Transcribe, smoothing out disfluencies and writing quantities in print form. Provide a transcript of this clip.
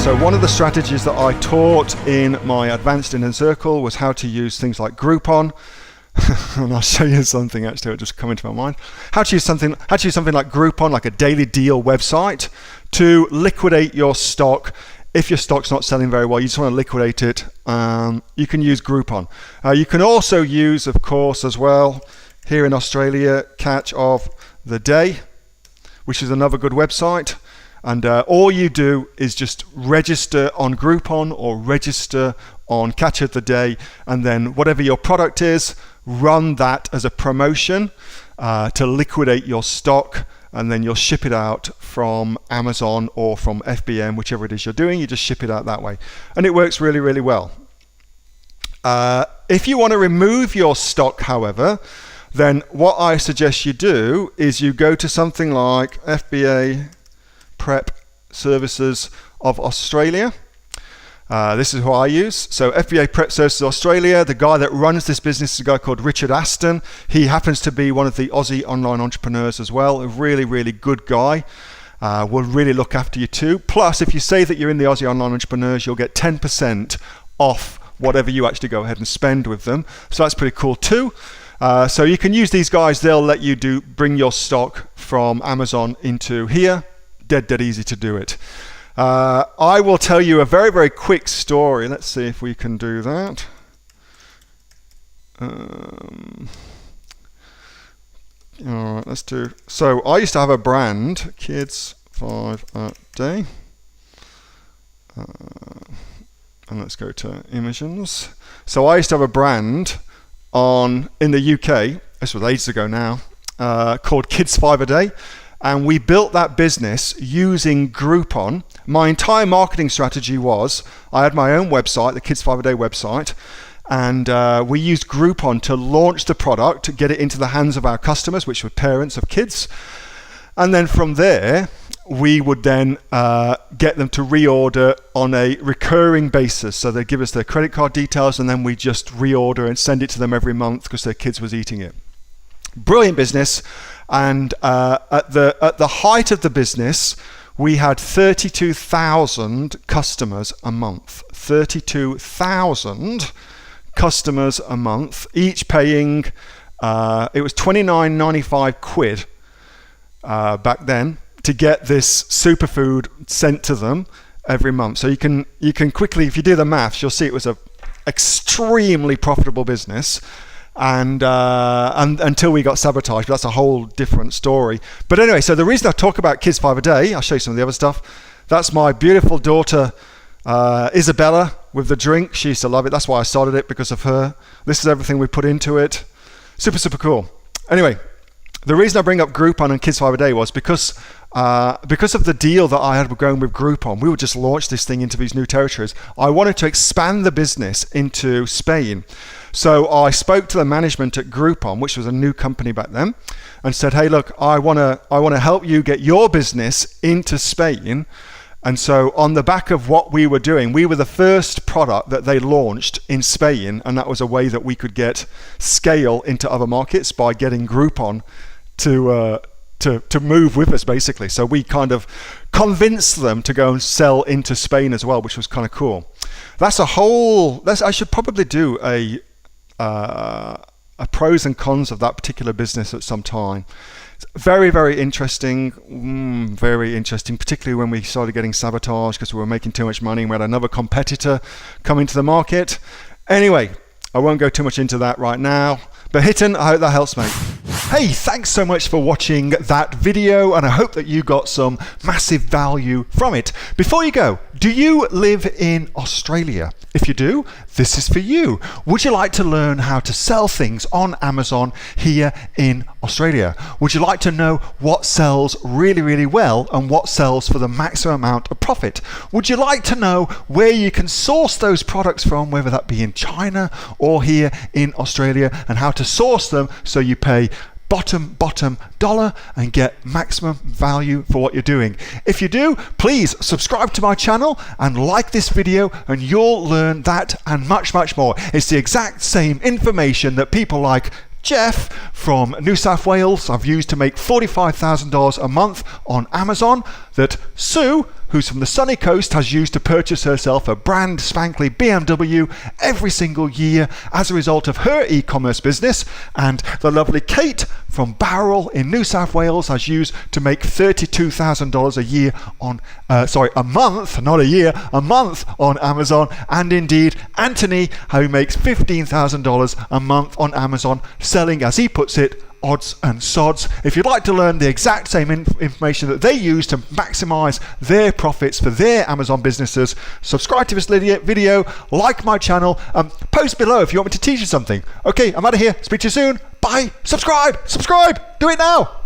So one of the strategies that I taught in my Advanced Inner Circle was how to use things like Groupon. And I'll show you something actually, it just come into my mind. How to use something like Groupon, like a daily deal website, to liquidate your stock. If your stock's not selling very well, you just want to liquidate it, you can use Groupon. You can also use, of course, as well, here in Australia, Catch of the Day, which is another good website. And all you do is just register on Groupon or register on Catch of the Day, and then whatever your product is, run that as a promotion to liquidate your stock, and then you'll ship it out from Amazon or from FBM, whichever it is you're doing. You just ship it out that way, and it works really, really well. If you want to remove your stock, however, then what I suggest you do is you go to something like FBA Prep Services of Australia. This is who I use. So FBA Prep Services Australia, the guy that runs this business is a guy called Richard Aston. He happens to be one of the Aussie online entrepreneurs as well, a really, really good guy. Will really look after you too. Plus, if you say that you're in the Aussie online entrepreneurs, you'll get 10% off whatever you actually go ahead and spend with them. So that's pretty cool too. So you can use these guys. They'll let you bring your stock from Amazon into here. Dead easy to do it. I will tell you a very, very quick story. Let's see if we can do that. All right, let's do. So I used to have a brand, Kids 5 a Day. And let's go to emissions. So I used to have a brand in the UK, this was ages ago now, called Kids 5 a Day. And we built that business using Groupon. My entire marketing strategy was, I had my own website, the Kids 5 a Day website, and we used Groupon to launch the product, to get it into the hands of our customers, which were parents of kids. And then from there, we would then get them to reorder on a recurring basis. So they'd give us their credit card details, and then we just reorder and send it to them every month because their kids was eating it. Brilliant business. And at the height of the business, we had 32,000 customers a month. 32,000 customers a month, each paying, it was 29.95 quid back then to get this superfood sent to them every month. So you can quickly, if you do the maths, you'll see it was a extremely profitable business. And until we got sabotaged, but that's a whole different story. But anyway, so the reason I talk about Kids 5 a Day, I'll show you some of the other stuff. That's my beautiful daughter, Isabella, with the drink. She used to love it. That's why I started it, because of her. This is everything we put into it. Super, super cool. Anyway, the reason I bring up Groupon and Kids 5 a Day was because of the deal that I had going with Groupon. We would just launch this thing into these new territories. I wanted to expand the business into Spain. So I spoke to the management at Groupon, which was a new company back then, and said, hey, look, I want to help you get your business into Spain. And so on the back of what we were doing, we were the first product that they launched in Spain, and that was a way that we could get scale into other markets by getting Groupon to move with us, basically. So we kind of convinced them to go and sell into Spain as well, which was kind of cool. I should probably do a pros and cons of that particular business at some time. It's very, very interesting, particularly when we started getting sabotaged because we were making too much money and we had another competitor come into the market. Anyway, I won't go too much into that right now, but Hitten, I hope that helps, mate. Hey, thanks so much for watching that video, and I hope that you got some massive value from it. Before you go, do you live in Australia? If you do, this is for you. Would you like to learn how to sell things on Amazon here in Australia? Would you like to know what sells really, really well and what sells for the maximum amount of profit? Would you like to know where you can source those products from, whether that be in China or here in Australia, and how to source them so you pay bottom dollar and get maximum value for what you're doing? If you do, please subscribe to my channel and like this video, and you'll learn that and much, much more. It's the exact same information that people like Jeff from New South Wales I've used to make $45,000 a month on Amazon that Sue, who's from the sunny coast, has used to purchase herself a brand spankly BMW every single year as a result of her e-commerce business, and the lovely Kate from Bowral in New South Wales has used to make $32,000 a year on, a month, not a year, a month on Amazon, and indeed Anthony, who makes $15,000 a month on Amazon, selling, as he puts it, odds and sods. If you'd like to learn the exact same information that they use to maximize their profits for their Amazon businesses, subscribe to this video, like my channel, post below if you want me to teach you something. Okay, I'm out of here. Speak to you soon. Bye. Subscribe. Do it now.